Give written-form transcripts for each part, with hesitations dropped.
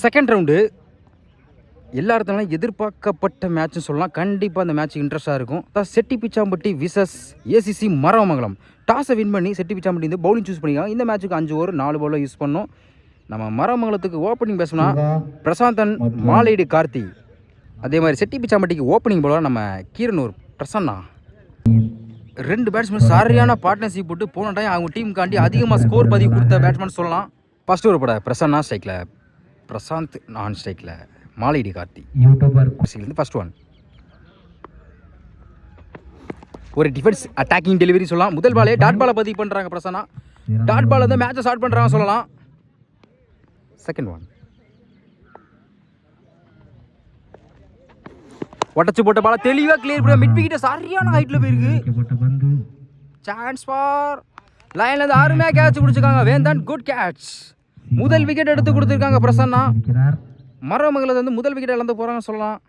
Second round எல்லா இடத்துலலாம் எதிர்பார்க்கப்பட்ட மேட்ச்னு சொல்லலாம். கண்டிப்பாக அந்த மேட்ச் இன்ட்ரெஸ்ட்டாக இருக்கும். செட்டிப்பிச்சாம்பட்டி விசஸ் ஏசிசி மரவமங்கலம். டாஸை வின் பண்ணி செட்டிப்பிச்சாம்பட்டி வந்து பவுலிங் சூஸ் பண்ணிக்கலாம். இந்த மேட்ச்சுக்கு 5 ஓவர் 4 பாலில் யூஸ் பண்ணோம். நம்ம மரவமங்கலத்துக்கு ஓப்பனிங் பேசணும்னா பிரசாந்தன், மாலைடு கார்த்தி. அதே மாதிரி செட்டிப்பிச்சாம்பட்டிக்கு ஓப்பனிங் போல நம்ம கீரனூர் பிரசன்னா. 2 பேட்ஸ்மேன் சரியான பார்ட்னர்ஷிப் போட்டு போன டைம் அவங்க டீமுக்காண்டி அதிகமாக ஸ்கோர் பதிவு கொடுத்த பேட்ஸ்மேன் சொல்லலாம். ஃபர்ஸ்ட் ஓவர் போட பிரசன்னா ஸ்ட்ரைக்கில், பிரசாந்த் நான் ஸ்ட்ரைக்கில், மாலைடி கார்த்தி. ஃபர்ஸ்ட் ஒன் ஒரு டிஃபென்ஸ் அட்டாக்கிங் டெலிவரி சொல்லலாம். முதல் பாலே டாட் பாலை பதிவு பண்ணுறாங்க பிரசன்னா. டாட் பால் வந்து மேட்சை ஸ்டார்ட் பண்ணுறாங்க சொல்லலாம். செகண்ட் ஒன் உடச்சு போட்ட பால தெளிவாக கிளியர் பண்ண மிட் விக்கெட் சரியான ஹைட்டில் போயிருக்கு. சான்ஸ் ஃபார் லைன்ல இருந்து அருமையாக கேட்ச் பிடிச்சிருக்காங்க. வேந்தன் குட் கேட்ச். முதல் விக்கெட் எடுத்து கொடுத்துருக்காங்க பிரசன்னா. மரவமங்கலத்தை வந்து முதல் விக்கெட் இழந்து போகிறாங்க சொல்லலாம்.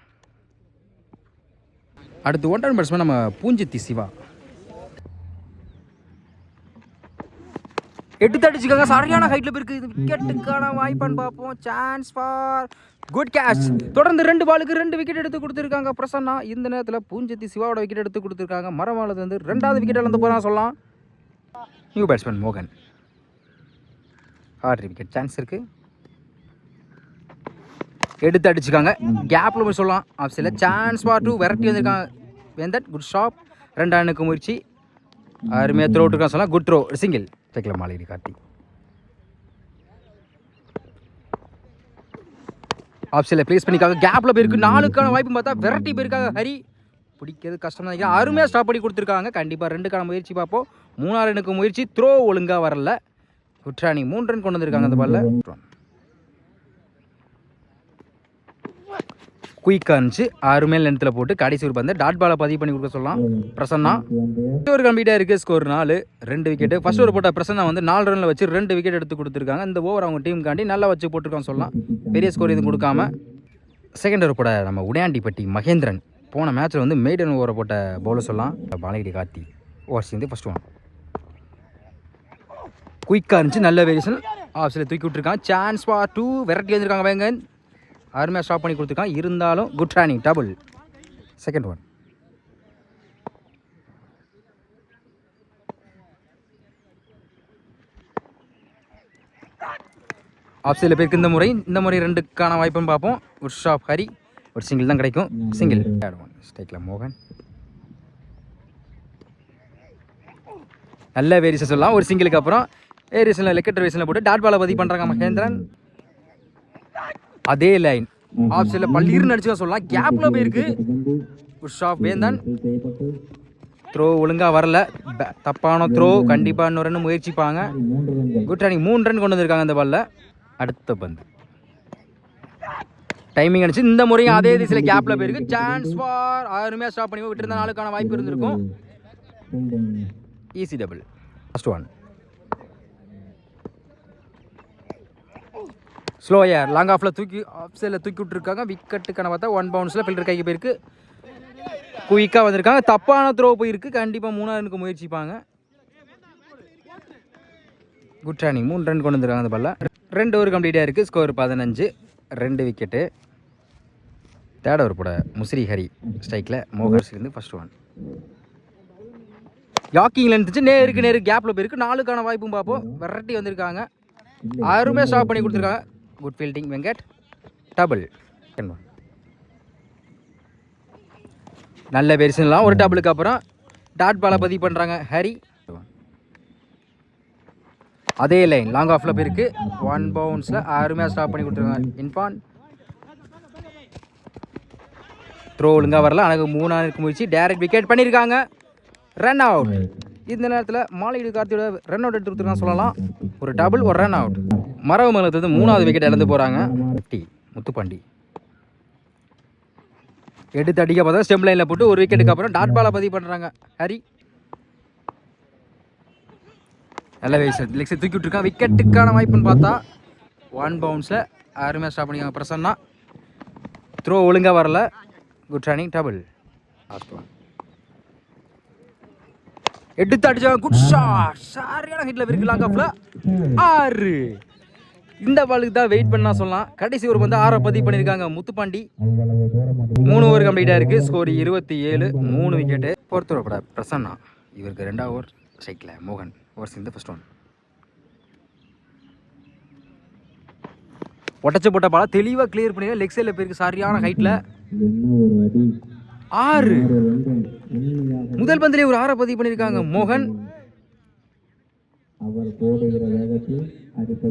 அடுத்து ஒன் ரன் பேட்ஸ்மேன் நம்ம பூஞ்சித்தி சிவா. எடுத்து அடிச்சுக்காங்க சரியான ஹைட்டில் போயிருக்கு. இது விக்கெட்டுக்கான வாய்ப்பான்னு பார்ப்போம். Chance for good catch. தொடர்ந்து 2 பாலுக்கு 2 விக்கெட் எடுத்து கொடுத்துருக்காங்க பிரசன்னா. இந்த நேரத்தில் பூஞ்சித்தி சிவாவோட விக்கெட் எடுத்து கொடுத்துருக்காங்க. மரவமங்கலத்தை வந்து 2வது விக்கெட் இழந்து போகிறாங்க சொல்லலாம். நியூ பேட்ஸ்மேன் மோகன். ஹார்ட் விக்கெட் சான்ஸ் இருக்குது. எடுத்து அடிச்சுக்காங்க. கேப்பில் போய் சொல்லலாம். ஆப்ஷனில் சான்ஸ் ஃபார் 2 விரட்டி வந்திருக்காங்க. வேந்தன் குட் ஷாப். 2 ரன்னுக்கு முயற்சி. அருமையாக த்ரோ விட்டுருக்காங்க சொல்லலாம். Good throw single. சைக்கிள் மாலைடி கார்த்தி. ஆப்ஷனில் ப்ளேஸ் பண்ணிக்காங்க. கேப்பில் போயிருக்கு. 4க்கான வாய்ப்பு பார்த்தா விரட்டி போயிருக்காங்க ஹரி. பிடிக்கிறது கஷ்டம் தான் நினைக்கிறேன். அருமையாக ஸ்டாப் பண்ணி கொடுத்துருக்காங்க. கண்டிப்பாக 2க்கான முயற்சி பார்ப்போம். 3வது ரன்னுக்கு முயற்சி. த்ரோ ஒழுங்காக வரல. குட்ரானி 3 ரன் கொண்டு வந்திருக்காங்க அந்த பாலில். குயிக்காக இருந்துச்சு. அருமையான லென்த்தில் போட்டு கடைசி ஒரு பந்து டாட் பாலை பதிவு பண்ணி கொடுக்க சொல்லலாம் பிரசன்னா. ஒரு கம்ப்ளீட்டாக இருக்குது. Score 4, 2 wicket. ஃபர்ஸ்ட் ஓவர் போட்ட பிரசன்னா வந்து 4 ரனில் வச்சு 2 விக்கெட் எடுத்து கொடுத்துருக்காங்க. இந்த ஓவர் அவங்க டீமுக்காண்டி நல்லா வச்சு போட்டுருக்கான்னு சொல்லலாம். பெரிய ஸ்கோர் எதுவும் கொடுக்காம. செகண்ட் ஓவர் போட நம்ம உடையாண்டிப்பட்டி மகேந்திரன். போன மேட்ச்சில் வந்து மெய்டன் ஓவரை போட்ட பவுலர் சொல்லலாம். பாலகிரி கார்த்தி ஓவர் சேர்ந்து ஃபர்ஸ்ட் ஒன் குயிக்காக இருந்துச்சு. நல்ல வேரியேஷன். ஆப்ஷனில் தூக்கி விட்டுருக்காங்க. சான்ஸ் ஃபார் 2 விரட்டி வந்திருக்காங்க வேங்கன். அருமையாக ஸ்டாப் பண்ணி கொடுத்துருக்கான். இருந்தாலும் good running double. Second one ஆப்ஷனில் போயிருக்கு. இந்த முறை 2க்கான வாய்ப்புன்னு பார்ப்போம். Good shop Hari. ஒரு சிங்கிள் தான் கிடைக்கும். சிங்கிள். ஸ்ட்ரைக்கில் மோகன். நல்ல வேரியேஷன் சொல்லலாம். ஒரு சிங்கிளுக்கு அப்புறம் வேரியேஷனில் லெக்கெட் வேரியேஷனில் போட்டு டாட் பாலை பதிவு பண்ணுறாங்க மகேந்திரன். அதே லைன் ஆப்ஷனில் பள்ளீர்னு அடிச்சுக்க சொல்லலாம். கேப்பில் போயிருக்கு. குட் ஷாப் வேந்தன். த்ரோ ஒழுங்காக வரல. தப்பான த்ரோ. கண்டிப்பாக இன்னொரு ரன் முயற்சிப்பாங்க. Good running. 3 ரன் கொண்டு வந்திருக்காங்க அந்த பாலில். அடுத்த பந்து டைமிங் அடிச்சு. இந்த முறையும் அதே திசையில் கேப்பில் போயிருக்கு. சான்ஸ் ஃபார் அருமையாக ஸ்டாப் பண்ணி விட்டுருந்த 4க்கான வாய்ப்பு இருந்திருக்கும். Easy double. First one slow ஏர் லாங் ஆஃபில் தூக்கி ஆப்சைடில் தூக்கி விட்டுருக்காங்க. விக்கெட்டுக்கான பார்த்தா 1 பவுன்ஸில் ஃபில்டர் கைக்கு போயிருக்கு. குயிக்காக வந்திருக்காங்க. தப்பான த்ரோ போயிருக்கு. கண்டிப்பாக 3வது ரனுக்கு முயற்சிப்பாங்க. Good running. 3 ரன் கொண்டு வந்துருக்காங்க அந்த பால்ல. 2 ஓவர் கம்ப்ளீட்டாக இருக்குது. Score 15, 2 wicket. தேர்ட் ஓவர் போட முசிறி ஹரி ஸ்ட்ரைக்கில் மோகர்ஸ் இருந்து ஃபர்ஸ்ட் ஒன் யாக்கிங்கில் இருந்துச்சு. நேருக்கு கேப்பில் போயிருக்கு. 4க்கான வாய்ப்பும் பார்ப்போம். விரட்டி வந்திருக்காங்க. அருமையாக ஸ்டாப் பண்ணி கொடுத்துருக்காங்க. Good fielding Venkat. டபுள். நல்ல பேரிசன்லாம். ஒரு டபுளுக்கு அப்புறம் டாட் பாலை பதிவு பண்ணுறாங்க ஹரி. அதே லைன் லாங் ஆஃபில் போயிருக்கு. 1 பவுன்ஸில் அருமையாக ஸ்டாப் பண்ணி கொடுத்துருக்காங்க இன்ஃபான். த்ரோ ஒழுங்காக வரல. எனக்கு 3வது முயற்சி. டைரக்ட் விக்கெட் பண்ணியிருக்காங்க. Run out. இந்த நேரத்தில் மாலையீடு கார்த்தியோட ரன் அவுட் எடுத்து கொடுத்துருக்காங்க சொல்லலாம். ஒரு டபுள், ஒரு ரன் அவுட். மரவமங்கலத்து 3வது விக்கெட் இழந்து போகிறாங்க. முத்துப்பாண்டி எடுத்து அடிக்க பார்த்தா ஸ்டெம் லைனில் போட்டு ஒரு விக்கெட்டுக்கு அப்புறம் டாட் பாலை பதிவு பண்ணுறாங்க ஹரி. நல்ல வயசு லெக்ஸை தூக்கி விட்டுருக்கான். விக்கெட்டுக்கான வாய்ப்புன்னு பார்த்தா 1 பவுன்ஸில் அருமையாக ஸ்டாப் பண்ணிக்காங்க பிரசன்னா. த்ரோ ஒழுங்காக வரல. Good running double. Last one எடுத்து அடிச்சாங்க. Good shot. சரியான ஹிட்ல இருக்கு. லாங் ஆஃப்ல 6. இந்த பாலுக்கு தான் வெயிட் பண்ணா சொல்லலாம். கடைசி ஒரு வந்து 6 பதிவு பண்ணியிருக்காங்க முத்துப்பாண்டி. 3 ஓவர் கம்ப்ளீட்டாக இருக்குது. Score 27, 3 wicket. ஃபோர்த் ஓவர் பட பிரசன்னா, இவருக்கு 2வது ஓவர் ஸ்ட்ரைக்கில் மோகன். ஓவர்ஸ் இந்த ஃபர்ஸ்ட் ஒன். ஒட்டச்சு போட்ட பால தெளிவாக கிளியர் பண்ணி லெக் சைடில் போயிருக்கு. சரியான ஹைட்டில் 6. முதல் பந்திலே ஒரு 6 பதிவு பண்ணியிருக்காங்க மோகன்.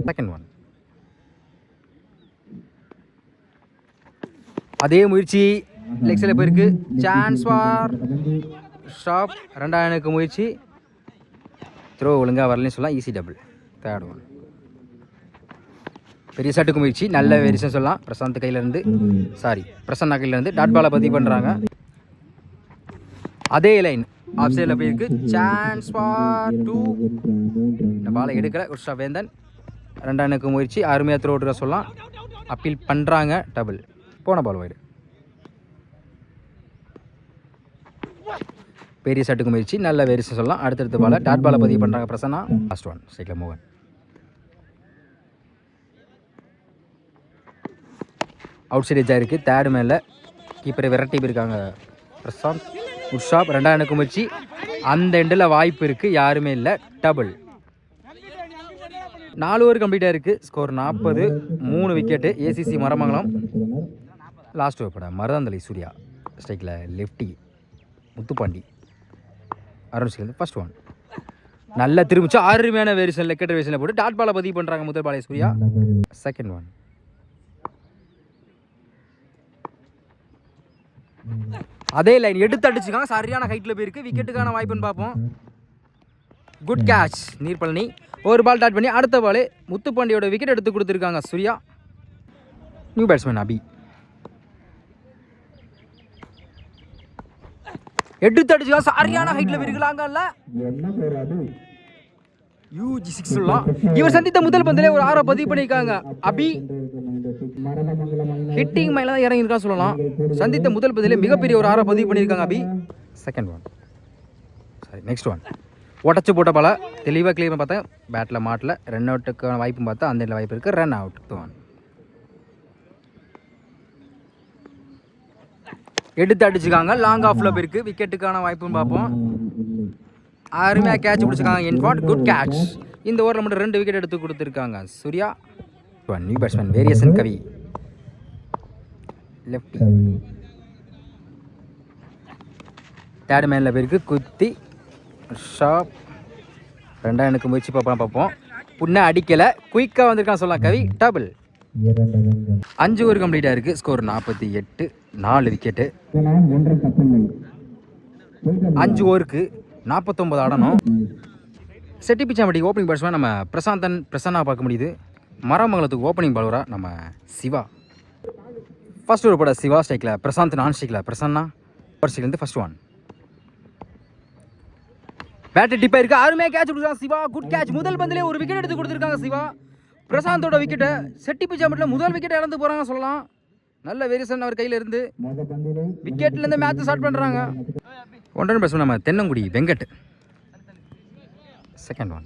Second one. அதே முயற்சி லெக் சைடில் போயிருக்கு. Chance for stop. 2வது முயற்சி த்ரோ ஒழுங்காக வரலன்னு சொல்லலாம். Easy double. Third one. பெரிய ஷாட்டுக்கு முயற்சி, நல்ல வெரிசன் சொல்லலாம். பிரசாந்த் கையிலேருந்து பிரசன்னா கையிலேருந்து டாட் பாலை பதிவு பண்ணுறாங்க. அதே லைன் ஆஃப் சைடில் போயிருக்கு. Chance for 2. இந்த பாலை எடுக்கலை. உஷா வேந்தன் 2வது முயற்சி அருமையாக த்ரோ விட்டுற சொல்லலாம். அப்பீல் பண்ணுறாங்க. டபுள். போன பால் வைடு. பெரிய ஷாட்டுக்கு முயற்சி, நல்ல வெரிசன் சொல்லலாம். அடுத்தடுத்த பாலை டாட் பாலை பதிவு பண்ணுறாங்க பிரசன்னா. லாஸ்ட் ஒன் ஸ்ட்ரைக்கில் மோகன். அவுட் சைட் எஜ்ஜாக இருக்குது. தேர்டு மேலே கீப்பரை விரட்டி போயிருக்காங்க பிரசாந்த். உஷாப் 2வது முயற்சி, அந்த எண்டில் வாய்ப்பு இருக்குது, யாருமே இல்லை. டபுள். 4 ஓவர் கம்ப்ளீட்டாக இருக்குது. Score 40, 3 wicket. ACC Maramangalam. Last over பட மருதாந்தலை சூர்யா ஸ்ட்ரைக்கில் lefty Muthupandi. Arun first one. நல்ல திரும்பிச்சு அருமையான வேரியேஷன் லெக்கெட் வேரியேஷனில் போட்டு டாட் பாலை பதிவு பண்ணுறாங்க முதல் பாலை சூர்யா. Second one. அதே லைன் எடுத்து அடிச்சுக்காங்க. சரியான ஹைட்டில் போயிருக்கு. விக்கெட்டுக்கான வாய்ப்புன்னு பார்ப்போம். Good catch Neerpazhani. ஒரு பால் டாட் பண்ணி அடுத்த பால் முத்துப்பாண்டியோட விக்கெட் எடுத்து கொடுத்துருக்காங்க சூர்யா. நியூ பேட்ஸ்மேன் அபி எடுத்து அடிச்சுக்காங்க. சரியான ஹைட்டில் போயிருக்கலாங்கல்ல. UG6 சொல்லலாம். இவர் சந்தித்த முதல் பந்திலே ஒரு 6 பதிவு பண்ணியிருக்காங்க அபி. ஹிட்டிங் மேலே தான் இறங்கியிருக்கா சொல்லலாம். சந்தித்த முதல் பந்திலே மிகப்பெரிய ஒரு 6 பதிவு பண்ணியிருக்காங்க Abhi. Second one. Next one. ஒட்டச்சு போட்ட பால தெளிவாக கிளியர் பண்ணி பார்த்தா பேட்டில் மாட்டில். ரன் அவுட்டுக்கான வாய்ப்பும் பார்த்தா அந்த வாய்ப்பு இருக்குது. Run out. ஒன். எடுத்து அடிச்சுக்காங்க. லாங் ஆஃபில் போயிருக்கு. விக்கெட்டுக்கான வாய்ப்புன்னு பார்ப்போம். அருமையாக கேட்ச் பிடிச்சிருக்காங்க. இன்ஃபாட் குட் கேட்ச். இந்த ஓவரில் மட்டும் 2 விக்கெட் எடுத்து கொடுத்துருக்காங்க சூர்யா. நியூ பேட்ஸ்மேன் வேரியேஷன் கவி லெஃப்டி. தேர்ட் மேனில் போயிருக்கு. குத்தி ஷாப். 2வது முயற்சி பார்ப்போம். புண்ணை அடிக்கலை. குயிக்காக வந்திருக்கான்னு சொல்லலாம் கவி. டபுள். 5 ஓவர் கம்ப்ளீட்டாக இருக்குது. Score 48, 4 wicket. 5 ஓவருக்கு 49 ஆடணும். செட்டிப்பிச்சாம்பட்டி ஓப்பனிங் பேட்ஸ்மேன் நம்ம பிரசன்னா பார்க்க முடியுது. மரமங்கலத்துக்கு ஓப்பனிங் பாலராக நம்ம சிவா. ஃபர்ஸ்ட் ஓவர் போட சிவா ஸ்ட்ரைக்கில், பிரசாந்த் நான் ஸ்ட்ரைக்கில், பிரசன்னா ஸ்ட்ரைக்லேருந்து ஃபர்ஸ்ட் ஒன். பேட்டர் டிப்பாக இருக்குது. அருமையாக கேட்ச் கொடுக்குறாங்க சிவா. Good catch. முதல் பந்திலே ஒரு விக்கெட் எடுத்து கொடுத்துருக்காங்க சிவா. பிரசாந்தோட விக்கெட்டை செட்டிப்பிச்சாம்பட்டியில் முதல் விக்கெட் இழந்து போகிறாங்க சொல்லலாம். நல்ல வேரியேஷன் அவர் கையில் இருந்து விக்கெட்லேருந்து மேட்ச் ஸ்டார்ட் பண்ணுறாங்க. 1 ரன் பேட்ஸ்மேன் நம்ம Thennangudi Venkat. Second one.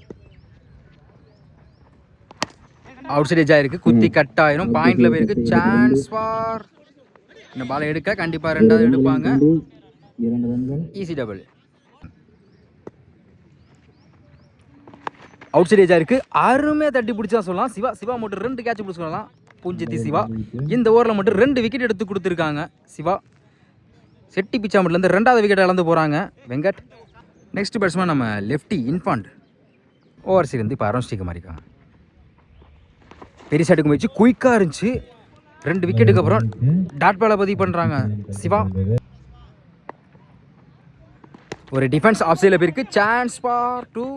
Outside எஜ்ஜாக இருக்குது. குத்தி கட் ஆயிரும். பாயிண்டில் போயிருக்கு. சான்ஸ் ஃபார் இந்த பாலை எடுக்க கண்டிப்பாக 2வது எடுப்பாங்க. Easy double. அவுட் சைட் எஜ்ஜாக இருக்குது. அருமையாக தட்டி பிடிச்சா சொல்லலாம். சிவா மட்டும் 2 கேட்ச் பிடிச்சிக்கலாம். பூஞ்சித்தி சிவா இந்த ஓவரில் மட்டும் 2 விக்கெட் எடுத்து கொடுத்துருக்காங்க சிவா. செட்டிப்பிச்சாம்பட்டிலேருந்து 2வது விக்கெட் இழந்து போகிறாங்க வெங்கட். நெக்ஸ்ட் பேட்ஸ்மேன் நம்ம லெஃப்டி இன்ஃபாண்ட். ஓவர்ஸில் இருந்து இப்போ அருண் ஸ்ரீக்கு மாறிக்காங்க. பெரிய ஷாட்டுக்கு முயற்சி குயிக்காக இருந்துச்சு. 2 விக்கெட்டுக்கு அப்புறம் டாட் பாலை பதிவு பண்ணுறாங்க சிவா. ஒரு டிஃபென்ஸ் ஆஃப் சைடில் போயிருக்கு. Chance for 2.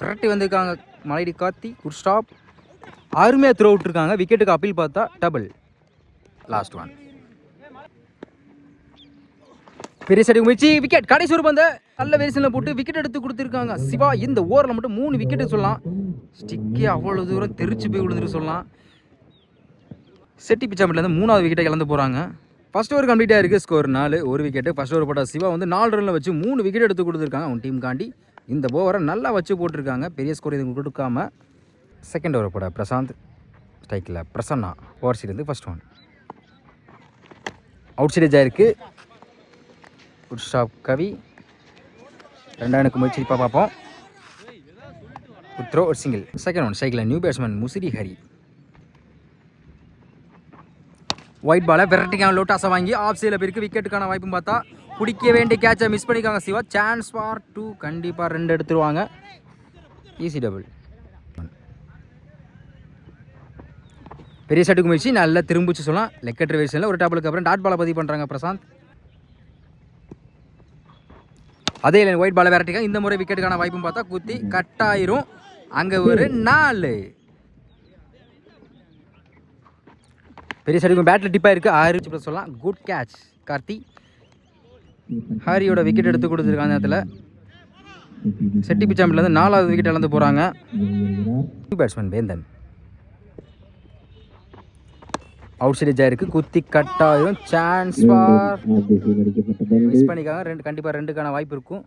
விரட்டி வந்திருக்காங்க மலைடி கார்த்தி. Good stop. அருமையாக த்ரோ விட்டுருக்காங்க. விக்கெட்டுக்கு அப்பீல் பார்த்தா டபுள். Last one. பெரிய ஷாட்டுக்கு முயற்சி விக்கெட். கடைசி ஒரு பந்து நல்ல வேரியேஷனில் போட்டு விக்கெட் எடுத்து கொடுத்துருக்காங்க சிவா. இந்த ஓவரில் மட்டும் 3 விக்கெட்டு சொல்லலாம். ஸ்டிக்கே அவ்வளோ தூரம் தெரிச்சு போய் விழுந்துட்டு சொல்லலாம். செட்டிப்பிச்சாம்பட்டிலேருந்து 3வது விக்கெட்டை இழந்து போகிறாங்க. ஃபர்ஸ்ட் ஓவர் கம்ப்ளீட்டாக இருக்குது. Score 4, 1 wicket. ஃபர்ஸ்ட் ஓவர் போட்ட சிவா வந்து 4 ரனில் வச்சு 3 விக்கெட் எடுத்து கொடுத்துருக்காங்க அவங்க டீம் காண்டி. இந்த ஓவரை நல்லா வச்சு போட்டிருக்காங்க. பெரிய ஸ்கோர் இது கொடுக்காம. செகண்ட் ஓவர் போட பிரசாந்த் ஸ்ட்ரைக்கில் பிரசன்னா ஓவர் சைடு இருந்து ஃபர்ஸ்ட் ஒன். அவுட் சைடேஜ் ஆயிருக்கு. குட் ஷாப் கவி. ரெண்டாவதுக்கு முயற்சி பார்ப்போம். த்ரோ ஒரு சிங்கிள். செகண்ட் ஒன் ஸ்ட்ரைக்கில் new batsman Musiri Hari. White பாலை விரட்டிக்கான லோட்டாஸை வாங்கி ஆஃப் சைடில் போயிருக்கு. விக்கெட்டுக்கான வாய்ப்பும் பார்த்தா பிடிக்க வேண்டிய கேட்சை மிஸ் பண்ணிக்காங்க சிவா. Chance for 2. கண்டிப்பாக 2 எடுத்துருவாங்க. Easy double. பெரிய ஷாட்டுக்கு முயற்சி நல்லா திரும்பிச்சு சொல்லலாம். லெக்கட் ரிவேஷனில் ஒரு டபுளுக்கு அப்புறம் டாட் பாலை பதிவு பண்ணுறாங்க பிரசாந்த். அதே இல்லை ஒயிட் பாலை விரட்டிக்காங்க. இந்த முறை விக்கெட்டுக்கான வாய்ப்பும் பார்த்தா குத்தி கட்டாயிரும். அங்கே ஒரு 4. பெரிய ஷாட்டுக்கு பேட்டில் டிப்பாக இருக்குது. 6 சொல்லலாம். Good catch Karthi. ஹாரியோட விக்கெட் எடுத்து கொடுத்துருக்காங்க. நேரத்தில் செட்டி பிச்சாம்பிலேருந்து 4வது விக்கெட் இழந்து போகிறாங்க. பேட்ஸ்மேன் வேந்தன் அவுட் சைடேஜ் ஆயிருக்கு. குத்தி கட்டாயிரும். சான்ஸ் ஃபார் மிஸ் பண்ணிக்காங்க. கண்டிப்பாக 2க்கான வாய்ப்பு இருக்கும்.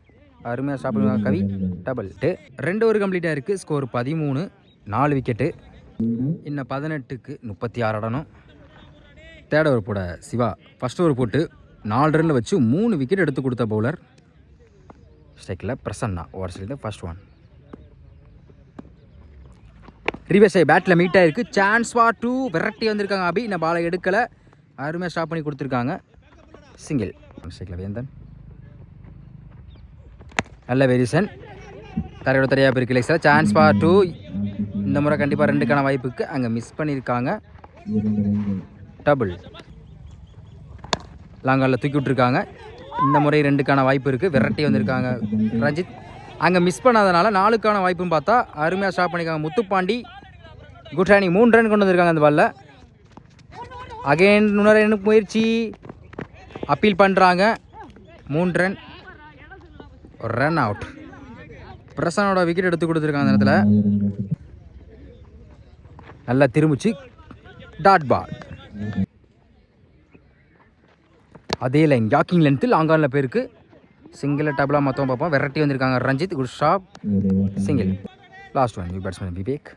அருமையாக ஸ்டாப் பண்ணுவாங்க கவி. டபுள் 2 ஓவர் கம்ப்ளீட்டாக இருக்குது. ஸ்கோர் 13. 4 விக்கெட்டு. இன்னும் 18க்கு 36 ஆடணும். தேர்ட் ஓவர் போட சிவா ஃபர்ஸ்ட் ஓவர் போட்டு 4 ரனில் வச்சு 3 விக்கெட் எடுத்து கொடுத்த பவுலர். ஸ்ட்ரைக்கில் Prasanna over side first one. Reverse ஆகி பேட்டில் மீட் ஆகிருக்கு. Chance for 2. விரட்டி வந்திருக்காங்க அபி. இந்த பாலை எடுக்கலை. அருமையாக ஸ்டாப் பண்ணி கொடுத்துருக்காங்க. சிங்கிள். ஸ்ட்ரைக்கில் வேந்தன் நல்ல வேரியேஷன். தரையோட தரையாக போயிருக்கு லெக்ஸில். Chance for 2. இந்த முறை கண்டிப்பாக 2க்கான வாய்ப்புக்கு அங்கே மிஸ் பண்ணியிருக்காங்க. டபுள். லாங்காலில் தூக்கி விட்டுருக்காங்க. இந்த முறை 2க்கான வாய்ப்பு இருக்குது. விரட்டி வந்திருக்காங்க ரஞ்சித். அங்கே மிஸ் பண்ணாதனால 4க்கான வாய்ப்பும் பார்த்தா அருமையாக ஸ்டாப் பண்ணியிருக்காங்க முத்துப்பாண்டி. Good running. 3 ரன் கொண்டு வந்திருக்காங்க அந்த பாலில். அகைன் இன்னொரு எனக்கு முயற்சி அப்பீல் பண்ணுறாங்க. 3 ரன். ஒரு ரன் அவுட். பிரசனோட விக்கெட் எடுத்து கொடுத்துருக்காங்க அந்த நேரத்தில். நல்லா திரும்பிச்சு டாட் பால். அதே லைன் யாக்கிங் லென்த்து லாங்கானில் போயிருக்கு. சிங்கிள் டபுளாக மொத்தம் பார்ப்போம். விரட்டி வந்திருக்காங்க Ranjith. Good stop. Single. Last one new batsman Vivek.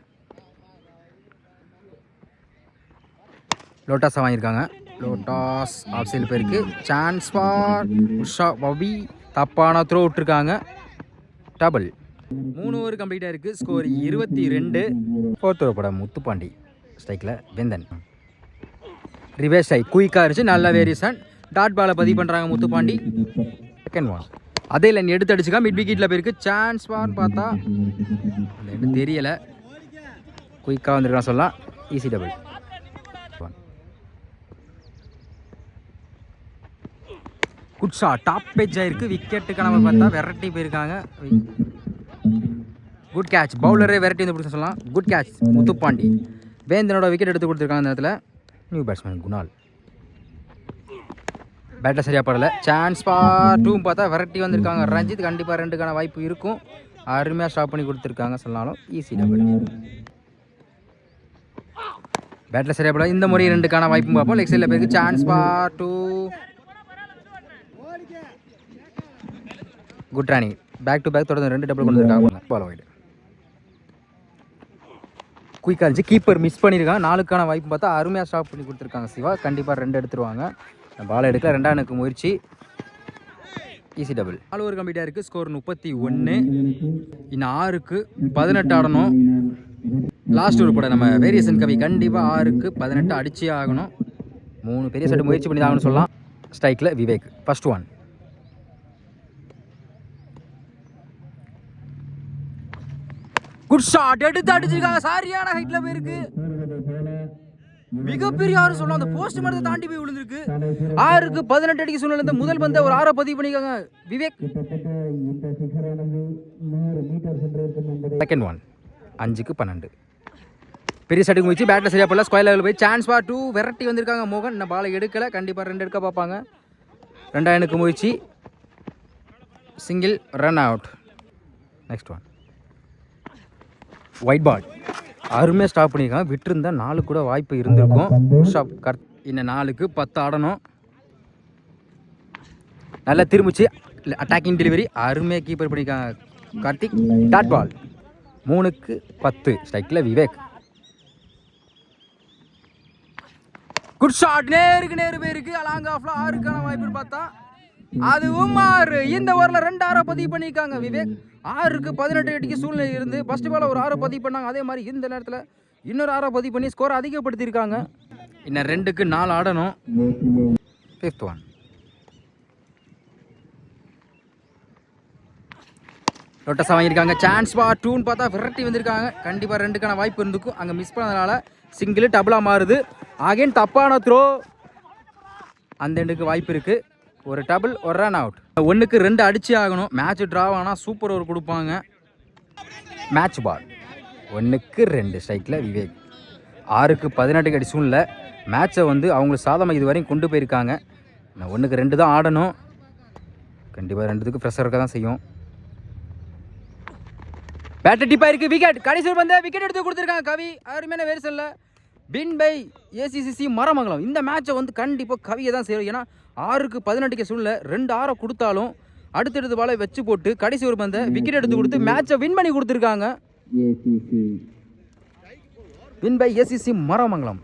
லோட்டாஸாக வாங்கியிருக்காங்க. லோட்டாஸ் ஆஃப் சைடில் போயிருக்கு. சான்ஸ் ஃபார் குட் ஷாப் பபி. தப்பான த்ரோ விட்டுருக்காங்க. டபுள். 3 ஓவர் கம்ப்ளீட்டாக இருக்குது. ஸ்கோர் 22. ஃபோர்த் ஓவர் போட முத்துப்பாண்டி. ஸ்ட்ரைக்கில் வெந்தன். ரிவர்ஸ் ஆகி குயிக்காக இருந்துச்சு. நல்ல வேரியேஷன். டாட் பாலை பதிவு பண்ணுறாங்க முத்துப்பாண்டி. Second one. அதே லைன் எடுத்து அடிச்சுக்கா மிட் விக்கெட்டில் போயிருக்கு. சான்ஸ் ஃபார்னு பார்த்தா அது தெரியலை. குயிக்காக வந்துருக்கலாம் சொல்லலாம். Easy double. Good shot. Top edge ஆயிருக்கு. விக்கெட்டுக்கு நம்ம பார்த்தா விரட்டி போயிருக்காங்க. Good catch. பவுலரே விரட்டி வந்து பிடிச்ச சொல்லலாம். Good catch Muthupandi. வேந்தனோட விக்கெட் எடுத்து கொடுத்துருக்காங்க அந்த நேரத்தில். New batsman Kunal. பேட்டில் சரியாக படலை. சான்ஸ் ஃபார் 2 பார்த்தா விரட்டி வந்திருக்காங்க ரஞ்சித். கண்டிப்பாக 2க்கான வாய்ப்பு இருக்கும். அருமையாக ஸ்டாப் பண்ணி கொடுத்துருக்காங்க சொன்னாலும். Easy double. பேட்டில் சரியாக படலை. இந்த முறை 2க்கான வாய்ப்பும் பார்ப்போம். லெக் சைடில் போயிருக்கு. Chance for 2. Good running. Back to back தொடர்ந்து 2 டபுள் கொண்டு வந்துருக்காங்க. Ball wide. குயிக்காக இருந்துச்சு. கீப்பர் மிஸ் பண்ணியிருக்காங்க. 4க்கான வாய்ப்பு பார்த்தா அருமையாக ஸ்டாப் பண்ணி கொடுத்துருக்காங்க சிவா. கண்டிப்பாக 2 எடுத்துருவாங்க. பால் எடுக்கல. 2வது முயற்சி. Easy double. 4 ஓவர் கம்ப்ளீட்டாக இருக்குது. ஸ்கோர் 31. இன்னும் 6க்கு 18 ஆடணும். லாஸ்ட் ஓவர் போட நம்ம வேரியேஷன் கவி கண்டிப்பாக 6க்கு 18 அடிச்சே ஆகணும். 3 பெரிய சட்டு முயற்சி பண்ணி தான் ஆகணும்னு சொல்லலாம். ஸ்ட்ரைக்கில் Vivek. First one. Good shot. எடுத்து அடிச்சிருக்காங்க. சரியான ஹைட்ல போயிருக்கு. மிகப்பெரிய 6 சொல்லலாம். அந்த போஸ்ட் மரத்தை தாண்டி போய் விழுந்திருக்கு. 6க்கு 18 அடிக்க சூழ்நிலை. முதல் பந்த ஒரு 6 பதிவு பண்ணிக்காங்க விவேக். Second one. 5க்கு 12. பெரிய சட்டுக்கு முயற்சி. பேட்டில் சரியா போடல. ஸ்கொயர் லெவலில் போய் சான்ஸ் ஃபார் 2. விரட்டி வந்திருக்காங்க மோகன். இந்த பாலை எடுக்கலை. கண்டிப்பாக 2 எடுக்க பார்ப்பாங்க. 2வது முயற்சி. Single. Run out. Next one. Wide ball. அருமையாக ஸ்டாப் பண்ணியிருக்காங்க. விட்டுருந்தா 4 கூட வாய்ப்பு இருந்திருக்கும். ஸ்டாப். இன்னும் 4க்கு 10 ஆடணும். நல்லா திரும்பிச்சு. அட்டாக்கிங் டெலிவரி அருமையாக கீப்பர் பண்ணியிருக்காங்க கார்த்திக். Dot ball. 3க்கு 10. ஸ்ட்ரைக்கில் விவேக். குட் ஷாட், நேருக்கு நேரு பேருக்கு லாங் ஆஃப்ல 6க்கான வாய்ப்புன்னு பார்த்தா அதுவும் 6. இந்த ஓவரில் 2 6 பதிவு பண்ணியிருக்காங்க விவேக். 6க்கு 18 அடிக்க சூழ்நிலை இருந்து ஃபர்ஸ்ட் பால் ஒரு 6 பதிவு பண்ணாங்க. அதே மாதிரி இந்த நேரத்தில் இன்னொரு 6 பதிவு பண்ணி ஸ்கோர் அதிகப்படுத்தியிருக்காங்க. இன்னும் 2க்கு 4 ஆடணும். 5th ஒன் லொட்டஸாக வாங்கியிருக்காங்க. சான்ஸ் பார் 2ன்னு பார்த்தா விரட்டி வந்திருக்காங்க. கண்டிப்பாக 2க்கான வாய்ப்பு இருந்துக்கும். அங்கே மிஸ் பண்ணதுனால சிங்கிள் டபுளாக மாறுது. அகைன் தப்பான த்ரோ. அந்த எண்டுக்கு வாய்ப்பு இருக்குது. ஒரு டபுள், ஒரு ரன் அவுட். 1க்கு 2 அடிச்சு ஆகணும். மேட்ச் ட்ராவ் ஆனால் சூப்பர் ஓவர் கொடுப்பாங்க. மேட்ச் பால் 1க்கு 2 ஸ்ட்ரைக்கில் விவேக். 6க்கு 18 அடி சூழ்நிலை. மேட்சை வந்து அவங்களுக்கு சாதமாக இது வரையும் கொண்டு போயிருக்காங்க. 1க்கு 2 தான் ஆடணும். கண்டிப்பாக 2த்துக்கு ப்ரெஷர் இருக்க தான் செய்யும். பேட்டர் டிப்பாக இருக்குது. விக்கெட் கடைசி வந்து விக்கெட் எடுத்து கொடுத்துருக்காங்க கவி. அருமையான வேர்சல்ல வின் பை ஏசிசிசி மரமங்கலம். இந்த மேட்சை வந்து கண்டிப்பாக கவியை தான் செய்யும். ஏன்னா 6க்கு 18 சூழ்நிலை 2 6 கொடுத்தாலும் அடுத்தடுத்து பாலை வச்சு போட்டு கடைசி ஒரு பந்தை விக்கெட் எடுத்து கொடுத்து மேட்சை வின் பண்ணி கொடுத்துருக்காங்க. Win by ACC Maramangalam.